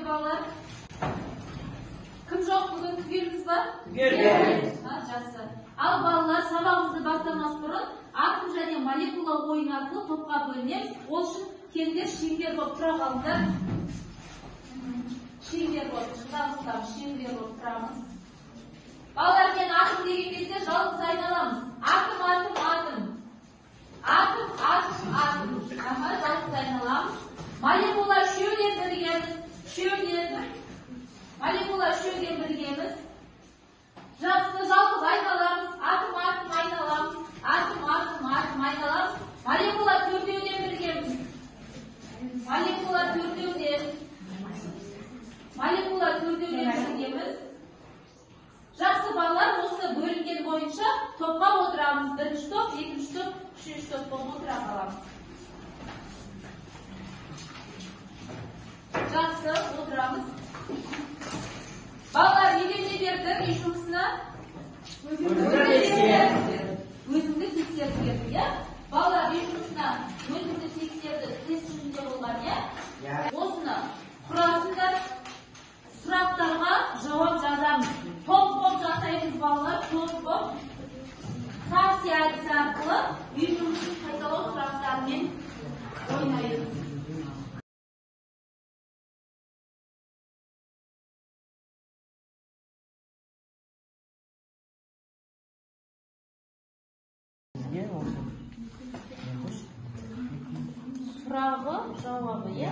балалар. Кім жоқ бүгін түгеліміз ба? Түгеліміз. Жақсы. Ал балалар, сабағымызды бастамас бұрын атом және молекула ойын арқылы топқа бөлінеміз. Ол үшін келдер шеңбер болып тұра қалыңдар. Шеңбер болып, шеңбер болып тұрамыз. Балалар, мен атом деген кезде жалғыз айналамыз. Атом. Жалғыз айналамыз. Молекула үшеуден біргеміз. Молекула үшеуден біргеміз. Жақсы, жалғыз айналамыз. Атом айналамыз. Атом айналамыз. Молекула төртеуден біргеміз. Молекула төртеуден біргеміз. Жақсы балалар, осы бөлінген бойынша топқа отырамыз. Бірінші топ, екінші топ, үшінші топ болып отыра қаламыз. Жақсы, отырамыз. Балалар, не берді үй жұмысына? Өзіңді тексерді берді, я? Балалар, үй жұмысына өзіңді тексерді, тест жүзінде болған, я? Осыны құрасында сұрақтарға жауап жазамыз. Топ болып жасаймыз балалар, топ болып. Тапси әдісі арқылы үй жұмысын қайталау сұрақтарымен ойнаймыз. Сұрағы, жауабы, е?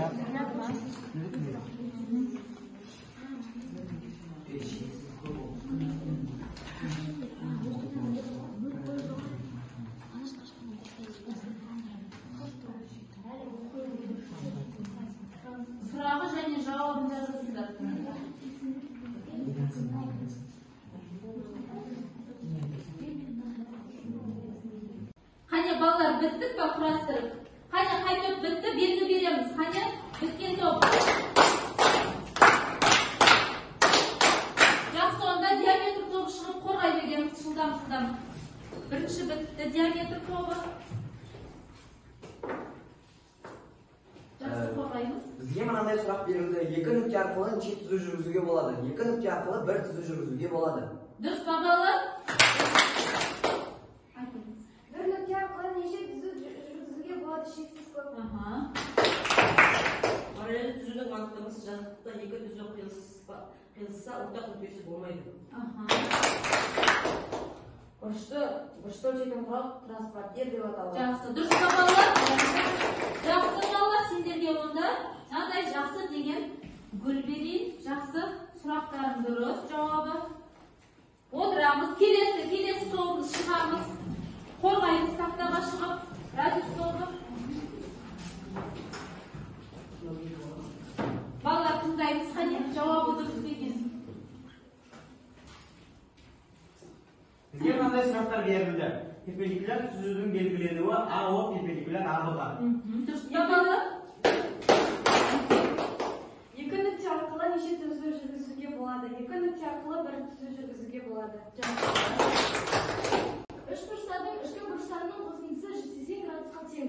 Сұрағы және жауабын жазасыздар. Қане балалар, біттік па құрастырып? Қане қай топ бітті, белгі береміз. Қане біткен топ. Жақсы, онда диаметр тобы шығып қорғай бергеніміз жылдам. Бірінші бітті диаметр тобы. Жақсы қорғаймыз. Бізге мынандай сұрақ берілді. Екі нүкте арқылы неше түзу жүргізуге болады? Екі нүкте арқылы бір түзу жүргізуге болады. Дұрыс па балалар? Бір нүкте арқылы неше түзу жүргізуге болады? Шексіз көп. Параллель түзудің анықтамасы жазықтықта екі түзу қиылысса, ортақ нүктесі болмайды. Бұрышты өлшейтін құрал транспортер деп аталады. Жақсы, дұрыс па балалар? Жақсы балалар, сендерге онда мынадай жақсы деген гүл берейін. Жақсы, сұрақтарым дұрыс, жауабы. Отырамыз, келесі тобымыз шығамыз. Қорғаймыз тақтаға шығып, радиус тобы. Балалар, тыңдаймыз, қане, жауабы дұрыс деген. Бізге мынандай сұрақтар берілді. Перпендикуляр түзудің белгіленуі АО перпендикуляр АБ-ға. Дұрыс па балалар? Екі нүкте арқылы неше түзу жүргізуге болады? Екі нүкте арқылы бір түзу жүргізуге болады. Үш бұрыштардың ішкі бұрыштарының қосындысы 180 градусқа тең.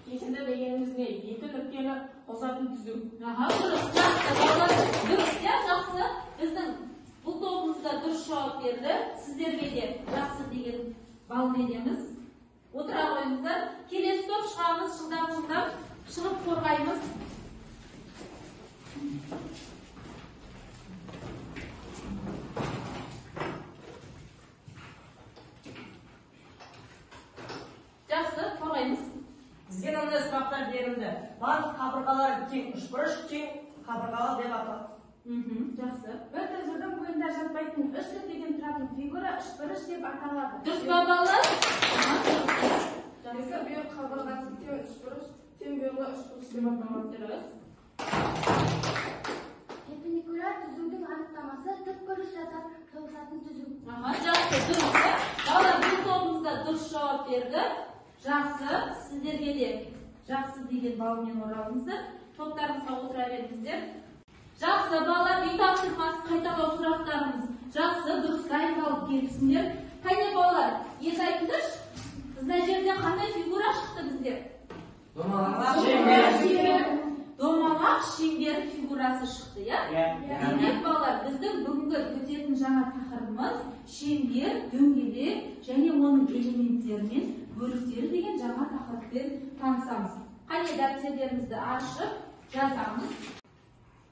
Кесінді дегеніміз не? Екі нүктені қосатын түзу. Дұрыс, жақсы балалар. Дұрыс, я жақсы. Біздің бұл тобымызда дұрыс жауап берді. Сіздерге де жақсы деген бал береміз. Отыра қойыңыздар. Келесі топ шығамыз, жылдам шығып қорғаймыз. Жақсы, қорғаймыз. Бізге мынандай сұрақтар берілді. Барлық қабырғалар тең үшбұрыш, тең қабырғалы деп аталады. Жақсы. Бір түзудің бойында жатпайтын үш нүктеден тұратын фигура үшбұрыш деп аталады. Дұрыс па балалар? Екі бүйір қабырғасы тең үшбұрыш, тең бүйірлі үшбұрыш деп аталады. Дұрыс. Перпендикуляр түзудің анықтамасы тікбұрыш жасап тоғысатын түзу. Жақсы, дұрыс. Балалар, бұл тобымызда дұрыс жауап берді. Жақсы, сіздерге де жақсы деген балмен оралыңыздар. Топтарыңызға отыра беріңіздер. Жақсы, балалар, үй тапсырмасы қайталау сұрақтарымыз жақсы, дұрыс дайындалып келіпсіңдер. Қане балалар, енді айтыңдаршы, мына жерде қандай фигура шықты біздер? Домалақ шеңбер. Домалақ ақ шеңбер фигурасы шықты, я? Демек балалар, біздің бүгінгі өтетін жаңа тақырыбымыз шеңбер, дөңгелек және оның элементтері мен бөліктері деген жаңа тақырыппен танысамыз. Қане дәптерлерімізді ашып жазамыз.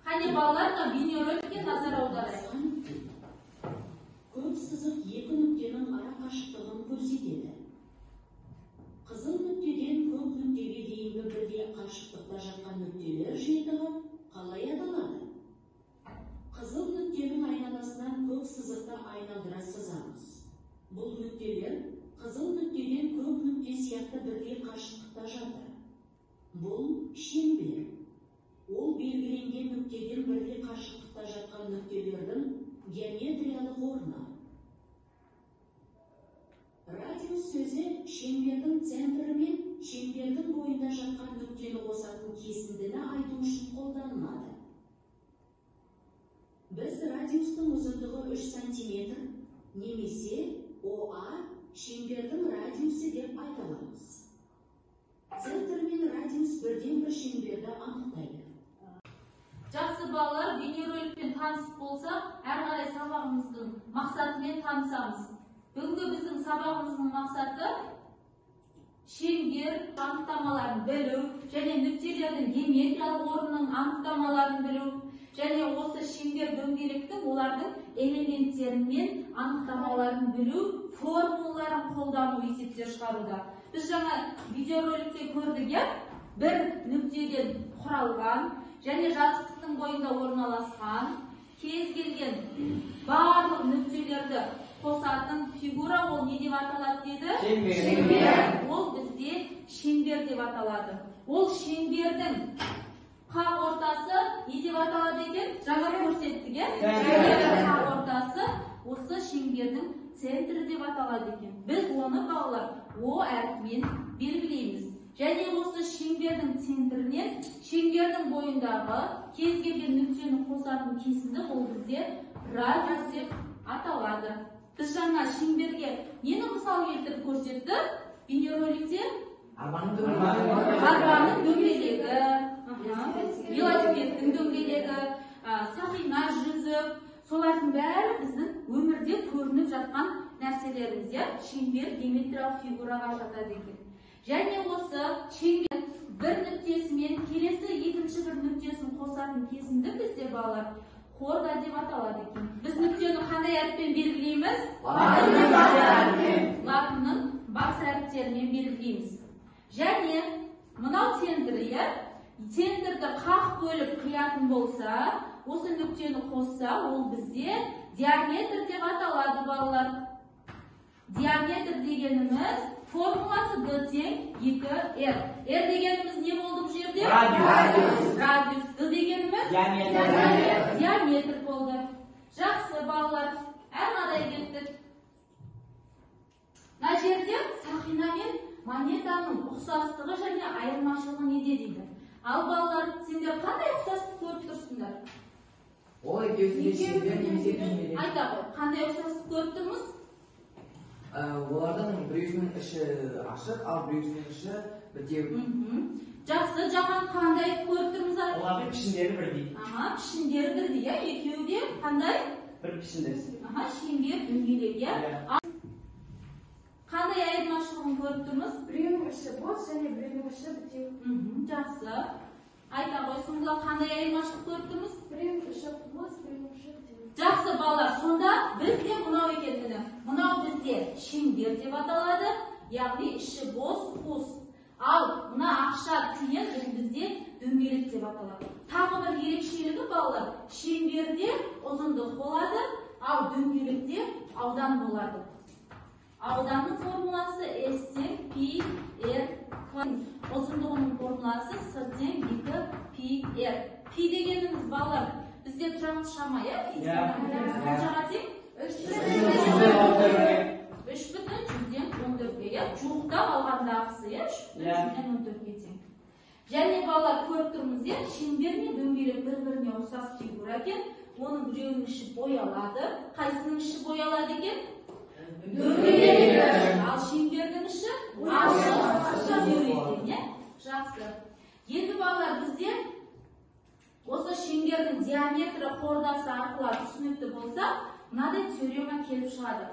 Қане балалар, бейнероликке назар аударайық. Көк сызық екі нүктенің ара қашықтығын көрсетеді. Қызыл нүктеден көк нүктеге дейінгі бірдей қашықтықта жатқан нүктелер жиынтығы қалай аталады? Қызыл нүктенің айналасынан көк сызықты айналдыра сызамыз. Бұл нүктелер қызыл нүктеден көк нүкте сияқты бірдей қашықтықта жатыр. Бұл шеңбер. Ол белгіленген нүктеден бірдей қашықтықта жатқан нүктелердің геометриялық орны. Радиус сөзі шеңбердің центрі мен шеңбердің бойында жатқан нүктені қосатын кесіндіні айту үшін қолданылады. Біз радиустың ұзындығы 3 см немесе ОА шеңбердің радиусы деп айталамыз. Центр мен радиус бірден бір шеңберді анықтайды. Жақсы балалар, бейнероликпен танысып болсақ, әр қарай сабағымыздың мақсатымен танысамыз. Бүгінгі біздің сабағымыздың мақсаты шеңбер анықтамаларын білу, және нүктелердің геометриялық орнының анықтамаларын білу, және осы шеңбер дөңгелектің олардың элементтерін мен анықтамаларын білу, формулаларын қолдану есептер шығаруда. Біз жаңа видеороликте көрдік, бір нүктеден құралған және жазықтықтың бойында орналасқан кез келген барлық нүктелерді қосатын фигура ол не деп аталады деді? Шеңбер. Ол бізде шеңбер деп аталады. Ол шеңбердің қақ ортасы не деп аталады екен? Жаңа көрсеттік, қақ ортасы осы шеңбердің центрі деп аталады екен. Біз оны балалар О әрпімен белгілейміз. Және осы шеңбердің центрінен шеңбердің бойындағы кез келген нүктені қосатын кесінді ол бізде радиус деп аталады. Біз жаңа шеңберге нені мысал келтіріп көрсетті? Бейнероликте арбаның дөңгелегі, велосипедтің дөңгелегі, сақина жүзіп, солардың бәрі біздің өмірде көрініп жатқан нәрселеріміз, шеңбер геометриялық фигураға жатады екен. Және осы шеңбер бір нүктесімен келесі екінші бір нүктесін қосатын кесінді бізде балалар хорда деп аталады екен. Біз нүктені қандай әріппен белгілейміз? Латынның бас әріптерімен белгілейміз. Және мынау центрі, центрді қақ бөліп қиятын болса, осы нүктені қосса, ол бізде диаметр деп аталады балалар. Диаметр дегеніміз формуласы D тең 2R. R дегеніміз не болды бұл жерде? Радиус. D дегеніміз? Диаметр болды. Жақсы балалар, әр қарай кеттік. Мына жерде сақина мен монетаның ұқсастығы және айырмашылығы неде дейді? Ал балалар, сендер қандай ұқсастық көріп тұрсыңдар? Ол екеусінде шеңбер немесе дөңгелек. Айта ғой, қандай ұқсастық көріп тұрмыз? Олардың біреусінің іші ашық, ал біреусінің іші бітеу. Жақсы, жаған қандай көріп тұрмыз? Олардың пішіндері бірдей. Пішіндері бірдей, екеуі де қандай? Бір пішіндес. Шеңбер дөңгелек, қандай айырмашылығын көріп тұрмыз? Біреуінің іші бос және біреуінің іші бітеу. Жақсы. Айта ғой, сонда қандай айырмашылық көріп тұрмыз? Біреуінің іші бос, біреуінің іші бітеу. Жақсы балалар, сонда бізде мынау екендігі. Мынау бізде шеңбер деп аталады, яғни іші бос, қос. Ал мына ақша тиын бізде дөңгелек деп аталады. Тағы бір ерекшелігі балалар, шеңберде ұзындық болады, ал дөңгелекте аудан болады. Ауданның формуласы S тең πr. Ұзындығының формуласы S тең 2πr. Пи дегеніміз балалар, бізде тұрақты шама, қаншаға тең? 3,14-ге. Жуықтап алғандағысы, 3,14-ге тең. Және балалар көріп тұрмыз, шеңбер мен дөңгелек бір-біріне ұқсас фигура екен. Оның біреуінің іші боялады. Қайсының іші боялады екен? Дөңгелек. Ал шеңбердің іші ашық екен. Жақсы. Енді балалар бізде Осы шеңбердің диаметрі қордасы арқылы түсінікті болса, мынадай теорема келіп шығады.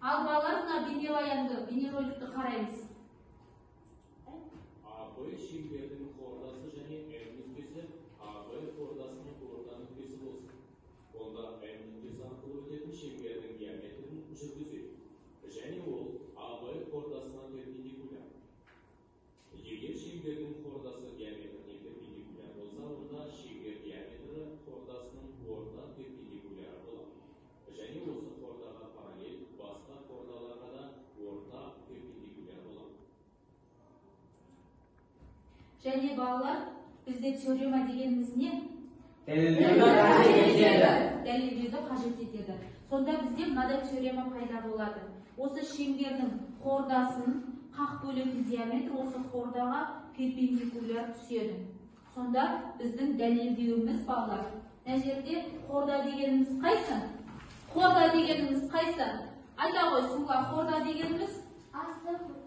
Ал балалар, мына бейнероликті қараймыз. АБ шеңбердің қордасы және М нүктесі АБ қордасының орта нүктесі болсын. Онда М нүктесі арқылы өтетін шеңбердің диаметрін жүргізеді. Және ол АБ қордасына перпендикуляр. Егер шеңбердің қордасы диаметріне перпендикуляр болса, онда шеңбер диаметрі қордасының орта перпендикуляр болады. Және осы қордаға параллель басқа қордаларға да орта перпендикуляр болады. Және балалар, бізде теорема дегеніміз не? Дәлелдеуді қажет етеді. Сонда бізде мынадай теорема пайда болады. Осы шеңбердің қордасын қақ бөлетін диаметр осы қордаға перпендикуляр түседі. Сонда біздің дәлелдеуіміз балалар. Мына жерде қорда дегеніміз қайсы? Қорда дегеніміз қайсы? Айта қойсыңға, қорда дегеніміз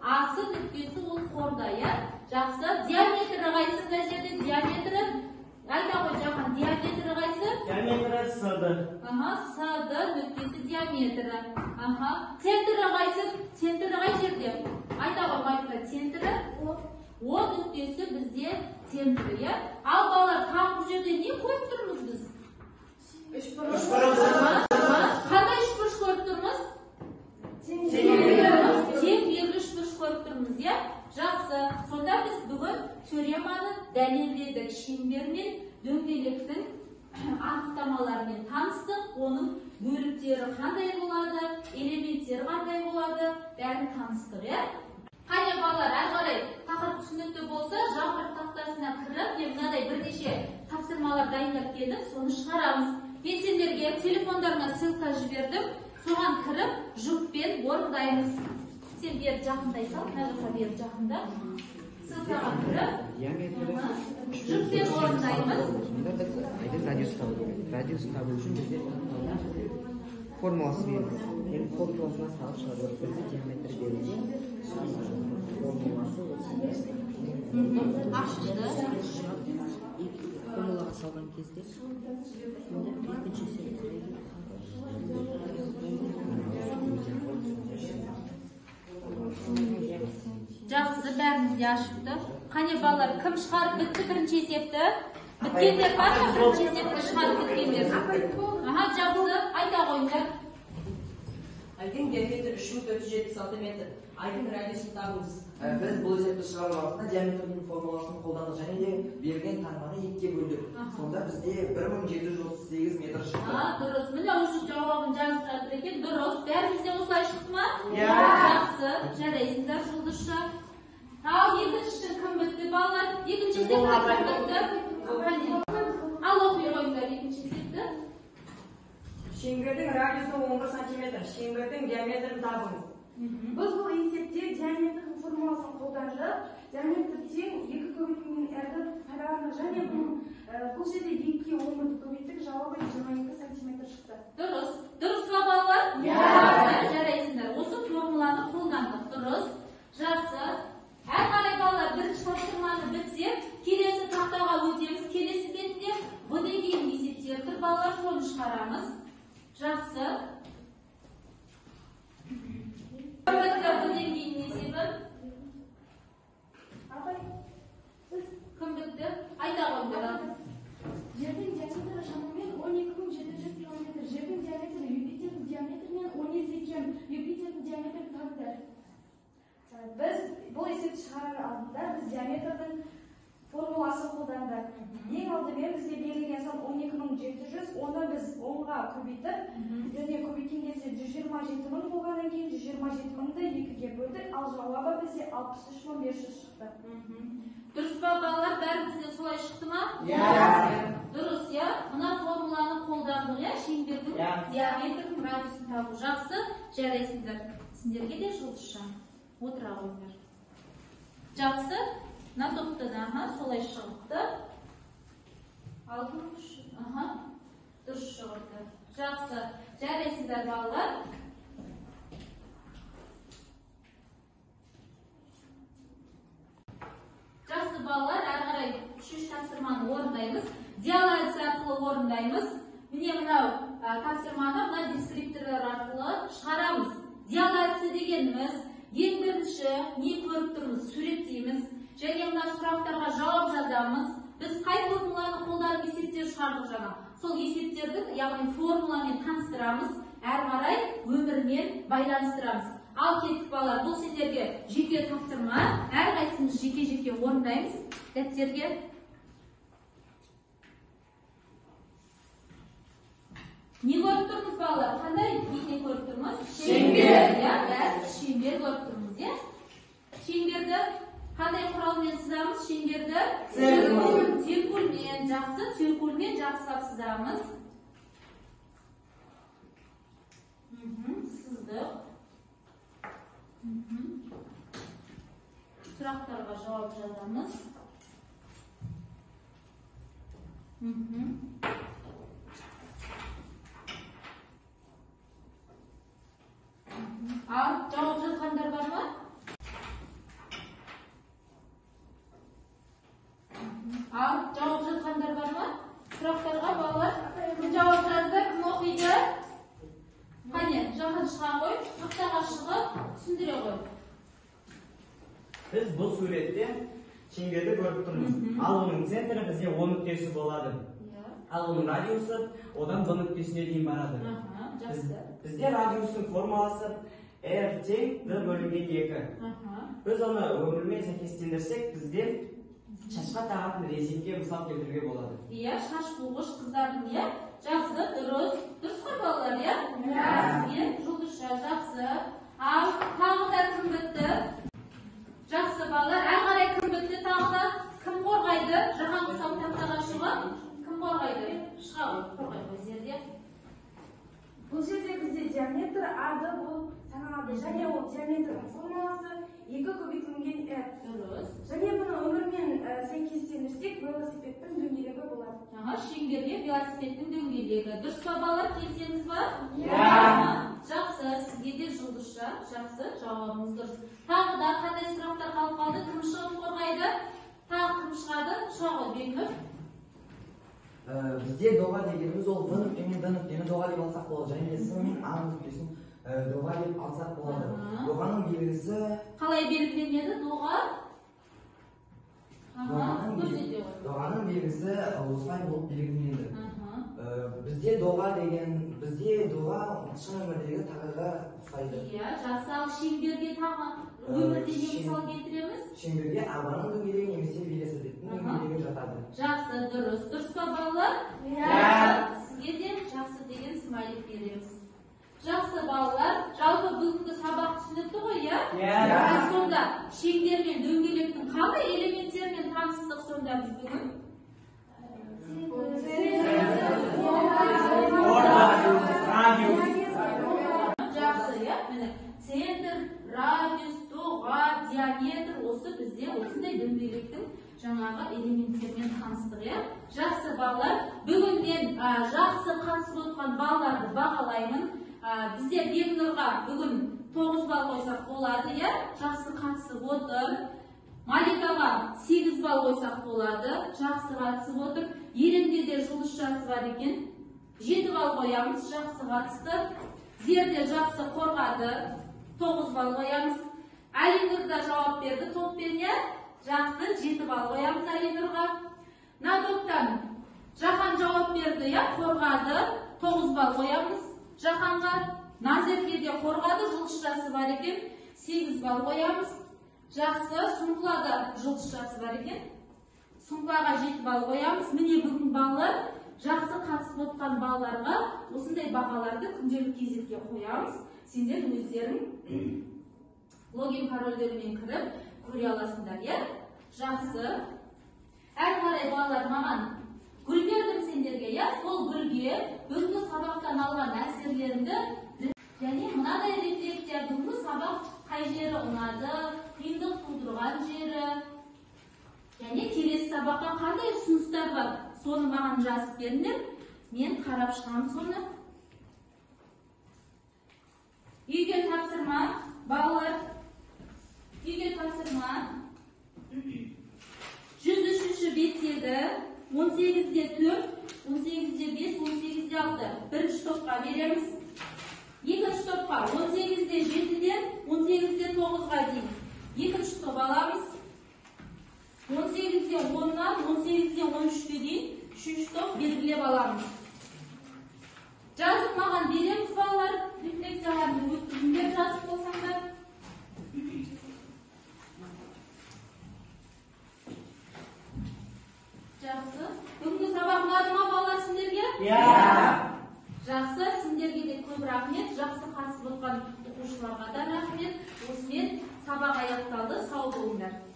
асы нүктесі ол қорда, я? Жақсы. Диаметрі қайсы? Мына жерде диаметрі айта қой жақын, диаметрі қайсы? Диаметрі сады. Сады нүктесі диаметрі. Центрі қайсы? Центрі қай жерде? Айта қой байтқа, центрі О нүктесі бізде центрі, я? Ал балалар, тағы бұл жерде не көріп тұрмыз біз? Үшбұрыш. Қандай үшбұрыш көріп тұрмыз? Тең берлі үшбұрыш көріп тұрмыз, я? Жақсы. Сонда біз бүгін теореманы дәлелдедік. Шеңбер мен дөңгелектің анықтамаларымен таныстық. Оның бөліктері қандай болады, элементтері қандай болады, бәрін таныстық, я? Қане балалар, әрі қарай тақырып түсінікті болса, жаңғырт тақтасына кіріп, мынадай бірнеше тапсырмалар дайындап келдім, соны шығарамыз. Мен сендерге телефондарына ссылка жібердім, соған кіріп, жұппен орындаймыз. Сен бері жақындай сал, мына жаққа бері жақында. Ссылкаға кіріп, жұппен орындаймыз. Радиус табу үшін бізде формуласы берілді. Формуласына салып шығарып, бізде диаметр берілді. Формуласы формулаға салған кезде Жақсы, бәрімізде ашықты. Қане балалар, кім шығарып бітті бірінші есепті? Біткендер бар ма бірінші есепті шығарып біткендер? Жақсы, айта қойыңдар. Айдың диаметрі 3476 метр. Айдың радиусын табыңыз. Біз бұл есепті шығару барысында диаметрдің формуласын қолдандық және де берген таңбаны 2-ге бөлдік. Сонда бізде 1738 метр шықты. Дұрыс. Міне осы жауабын жазып жатыр екен. Дұрыс. Бәрімізде осылай шықты ма? Жақсы. Жарайсыңдар, жұлдызша. Ал екіншісін кім бітті балалар? Екінші есепті кім бітті? Ал оқи қойыңдар екінші есепті. Шеңбердің радиусы 11 сантиметр. Шеңбердің диаметрін табыңыз. Біз бұл есепте диаметрдің формуласын қолдандық. Диаметр тең 2 көбейтілген r-ді пайдаландық және бұл жерде 2-ге 10-ді көбейттік, жауабы 22 сантиметр шықты. Дұрыс. Дұрыс па балалар? Жарайсыңдар. Осы формуланы қолдандық. Дұрыс. Жақсы. Әр қарай балалар бірінші тапсырманы бітсек, келесі тақтаға өтеміз. Келесі бетінде бұдан кейін есептер тұр балалар, соны шығарамыз. Жақсы. Бұдан кейін есебі. Кім бітті? Айта қойыңдар. Жердің диаметрі шамамен 12700 км. Жердің диаметрі Юпитердің диаметрінен 10 есе кем. Юпитердің диаметрі табылды. Біз бұл есепті шығарар алдында біз диаметрдің формуласын қолдандық. Ең алдымен бізге берілген сан 12700, оны біз 10-ға көбейтіп, және көбейткен кезде 127.000 болғаннан кейін 127.000-ды 2-ге бөлдік, ал жауабы бізде 63500 шықты. Дұрыс па балалар, бәрімізде солай шықты ма? Дұрыс, я? Мына формуланы қолдандық, я? Шеңбердің диаметрдің радиусын табу. Жақсы, жарайсыңдар. Сендерге де жұлдызша. Отыра қойыңдар. Жақсы, мына топты да солай шығыпты. Алдын дұрыс шығыпты. Жақсы, жарайсыңдар балалар. Жақсы балалар, әрі қарай 3 тапсырманы орындаймыз. диалайз арқылы орындаймыз. Міне мынау тапсырманы мына дескрипторлар арқылы шығарамыз. Диалайз дегеніміз ең бірінші не көріп тұрмыз, суреттейміз және мына сұрақтарға жауап жазамыз. Біз қай формуланы қолданып есептер шығардық жаңа? Сол есептерді, яғни формуламен таныстырамыз, әрі қарай өмірмен байланыстырамыз. Ал кеттік балалар, бұл сендерге жеке тапсырма, әрқайсымыз жеке-жеке орындаймыз дәптерге. Не көріп тұрмыз балалар? Қандай бейне көріп тұрмыз? Шеңбер. Шеңбер көріп тұрмыз, иә? Шеңберді қандай құралмен сызамыз? Шеңберді циркульмен, жақсы, циркульмен жақсылап сызамыз. Сыздық. Сұрақтарға жауап жазамыз. Ал жауап жазғандар бар ма? Ал жауап жазғандар бар ма? Сұрақтарға балалар кім жауап жазды, кім оқиды? Қане, жақын шыға қой, тақтаға шығып, түсіндіре қой. Біз бұл суретте шеңберді көріп тұрмыз. Ал оның центрі бізде 10 нүктесі болады. Ал оның радиусы одан 10 нүктесіне дейін барады. Бізде радиустың формуласы R тең D бөлінген 2. Біз оны өмірмен сәйкестендірсек, бізде шашқа тағатын резеңке мысал келтіруге болады. Иә, шаш буғыш қыздардың, иә? Жақсы, дұрыс. Дұрыс қой балалар, иә? Мен жұлдызша, жақсы. Ал тағы да кім бітті? Жақсы балалар, әрі қарай кім бітті тағы да? Кім қорғайды? Жаһан құсау тақтаға шығып, кім қорғайды? Шыға қорғай көздерде. Бұл жерде бізде диаметр ады болып саналады. Және ол диаметрдің формуласы 2 көбейтілген r. Дұрыс. Және бұны өмірмен сәйкестендірсек, велосипедтің дөңгелегі болады. Жаңа шеңберге велосипедтің дөңгелегі. Дұрыс па балалар, келсеңіз ба? Жақсы, сізге де жұлдызша. Жақсы, жауабыңыз дұрыс. Тағы да қандай сұрақтар қалып қалды? Кім шығып қорғайды? Тағы кім шығады? Шыға Бекнұр. Бізде доға дегеніміз ол D нүктені доға деп алсақ болады. және С мен А нүктесін доға деп алсақ болады. Доғаның белгісі қалай белгіленеді доға? Доғаның белгісі осылай болып белгіленеді. Бізде доға шын өмірдегі тағыға ұқсайды. Иә, жақсы. Ал шеңберге тағы өмірде не мысал келтіреміз? Шеңберге арбаның дөңгелегі немесе велосипедтің дөңгелегі жатады. Жақсы, дұрыс. Дұрыс па балалар? Сізге де жақсы деген смайлик береміз. Жақсы балалар, жалпы бүгінгі сабақ түсінікті ғой, иә? Сонда шеңбер мен дөңгелектің қандай элементтерімен таныстық сонда біз бүгін? Жақсы, иә? Центр, радиус, доға, диаметр, осы бізде осындай дөңгелектің жаңағы элементтермен таныстық, иә? Жақсы балалар, бүгін мен жақсы қатысып отқан балаларды бағалаймын. Бізде Бекнұрға бүгін 9 балл қойсақ болады, иә? Жақсы қатысып отыр. Маликаға 8 балл қойсақ болады, жақсы қатысып отыр. Еренде де жұлдызшасы бар екен. 7 балл қоямыз, жақсы қатысты. Зерде жақсы қорғады, 9 балл қоямыз. Алинұр да жауап берді топпен, иә? Жақсы, 7 балл қоямыз Алинұрға. Надоптан Жахан жауап берді, иә? Қорғады, 9 балл қоямыз. Жаханға Назерге де қорғады, жұлдызшасы бар екен, 8 балл қоямыз. Жақсы, Сұңқылада жұлдызшасы бар екен, Сұңқылаға 7 балл қоямыз. Міне бүгін балалар жақсы қатысып отқан балаларға осындай бағаларды күнделік кезекке қоямыз. Сендер өздерің логин парольдерімен кіріп көре аласыңдар, иә? Жақсы. Әрі қарай балалар маған гүл бердім сендерге, иә? Сол гүлге бүгінгі сабақтан алған әсерлерімді және мынадай рефлексия, бүгінгі сабақ қай жері ұнады, қиындық тудырған жері және келесі сабаққа қандай ұсыныстар бар, соны маған жазып беріңдер. Мен қарап шығамын соны. Үйге тапсырма, балалар. Үйге тапсырма. 103-ші беттегі 18'de 4, 18'de 5, 18'de 6. Birinci topқа beremiz. İkinci topқа 18'de 7'den 18'de 9'ga дейін. İkinci top alamız. 18'de 10'dan 18'de 13'e дейін. Üçüncü top belgilep alamız. Жазып маған береміз балалар. Рефлексияларды өткізіңдер жазып болсаңдар. Жақсы. Бүгінгі сабақ ұнады ма балалар сендерге? Жақсы, сендерге де көп рахмет. Жақсы қатысып отқан оқушыларға да рахмет. Осымен сабақ аяқталды. Сау болыңдар.